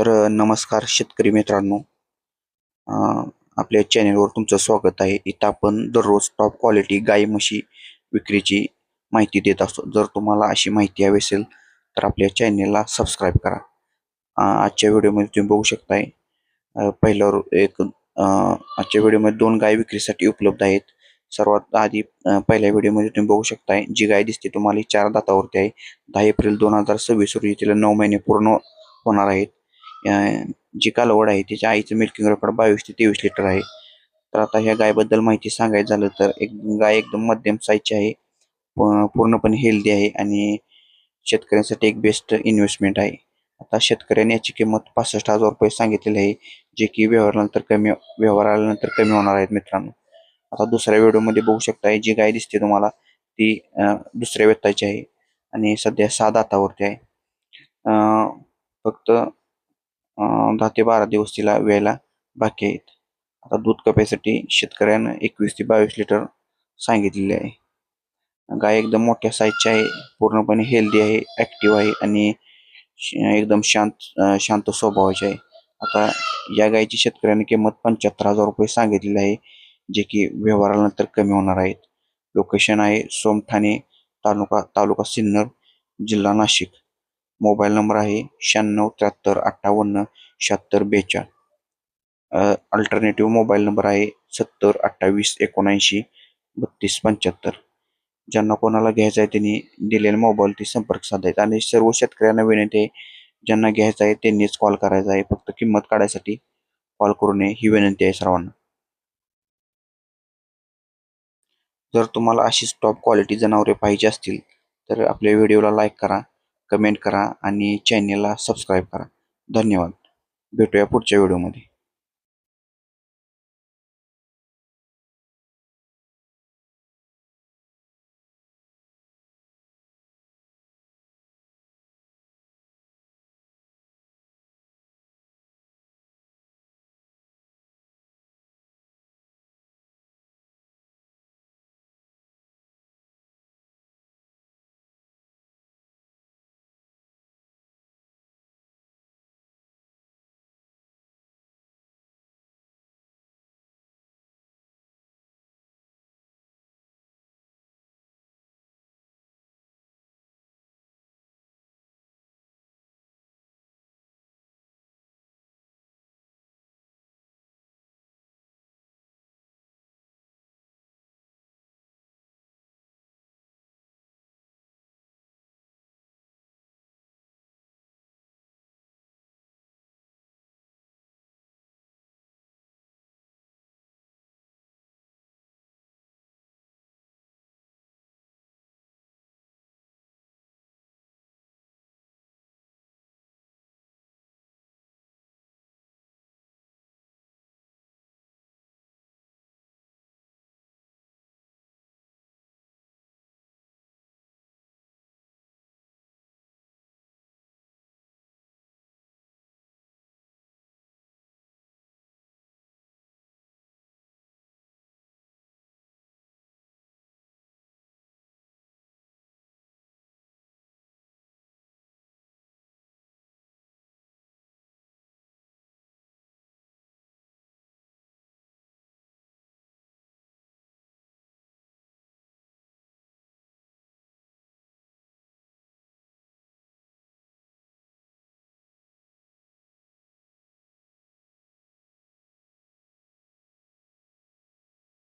नमस्कार शेतकरी मित्रांनो. अ, आपल्या चॅनेलवर तुमचं स्वागत आहे. इथं आपण दररोज टॉप क्वालिटी गाई म्हशी विक्रीची माहिती देत असतो. जर तुम्हाला अशी माहिती हवी असेल तर आपल्या चॅनेलला सबस्क्राईब करा. आजच्या व्हिडिओमध्ये तुम्ही बघू शकताय. पहिल्यावर आजच्या व्हिडिओमध्ये 2 गाय विक्रीसाठी उपलब्ध आहेत. सर्वात आधी पहिल्या व्हिडिओमध्ये तुम्ही बघू शकताय, जी गाय दिसते तुम्हाला ही 4 दातावरती आहे. 10 एप्रिल 2026 रोजी तिला 9 महिने पूर्ण होणार आहेत. अ, जी कालवड आहे तिच्या आईचं मिल्किंग रेकॉर्ड 22 ते 23 लिटर आहे. तर आता ह्या गायबद्दल माहिती सांगायचं झालं तर गाय एकदम मध्यम साईजची आहे. पूर्णपणे हेल्दी आहे आणि शेतकऱ्यांसाठी एक बेस्ट इन्व्हेस्टमेंट आहे. आता शेतकऱ्याने याची किंमत ₹65,000 सांगितलेली आहे, जे की व्यवहार आल्यानंतर कमी होणार आहेत मित्रांनो. आता दुसऱ्या व्हिडिओमध्ये बघू शकताय, जी गाय दिसते तुम्हाला ती दुसऱ्या वेताची आहे आणि सध्या 6 दातावरती आहे. अ, फक्त 10 ते 12 दिवस तिला व्यायला बाकी आहेत. आता दूध कप्यासाठी शेतकऱ्यानं 21 ते 22 लिटर सांगितलेले आहे. गाय एकदम मोठ्या साईजची आहे, पूर्णपणे हेल्दी आहे, ॲक्टिव्ह आहे आणि एकदम शांत स्वभावाची आहे. आता या गायीची शेतकऱ्याने किंमत ₹75,000 सांगितलेली आहे, जे की व्यवहारानंतर कमी होणार आहेत. लोकेशन आहे सोमठाणे, तालुका सिन्नर, जिल्हा नाशिक. मोबाईल नंबर आहे 96 73 58 76 42. अल्टरनेटिव्ह मोबाईल नंबर आहे 70 28 79 32 75. ज्यांना कोणाला घ्यायचं आहे त्यांनी दिलेल्या मोबाईलवरती संपर्क साधायचा आणि सर्व शेतकऱ्यांना विनंती आहे, ज्यांना घ्यायचं आहे त्यांनीच कॉल करायचा आहे. फक्त किंमत काढायसाठी कॉल करू नये ही विनंती आहे सर्वांना. जर तुम्हाला अशीच टॉप क्वालिटी जनावरे पाहिजे असतील तर आपल्या व्हिडिओला लाईक करा, कमेंट करा आणि चॅनेलला सबस्क्राईब करा. धन्यवाद. भेटूया पुढच्या व्हिडिओमध्ये.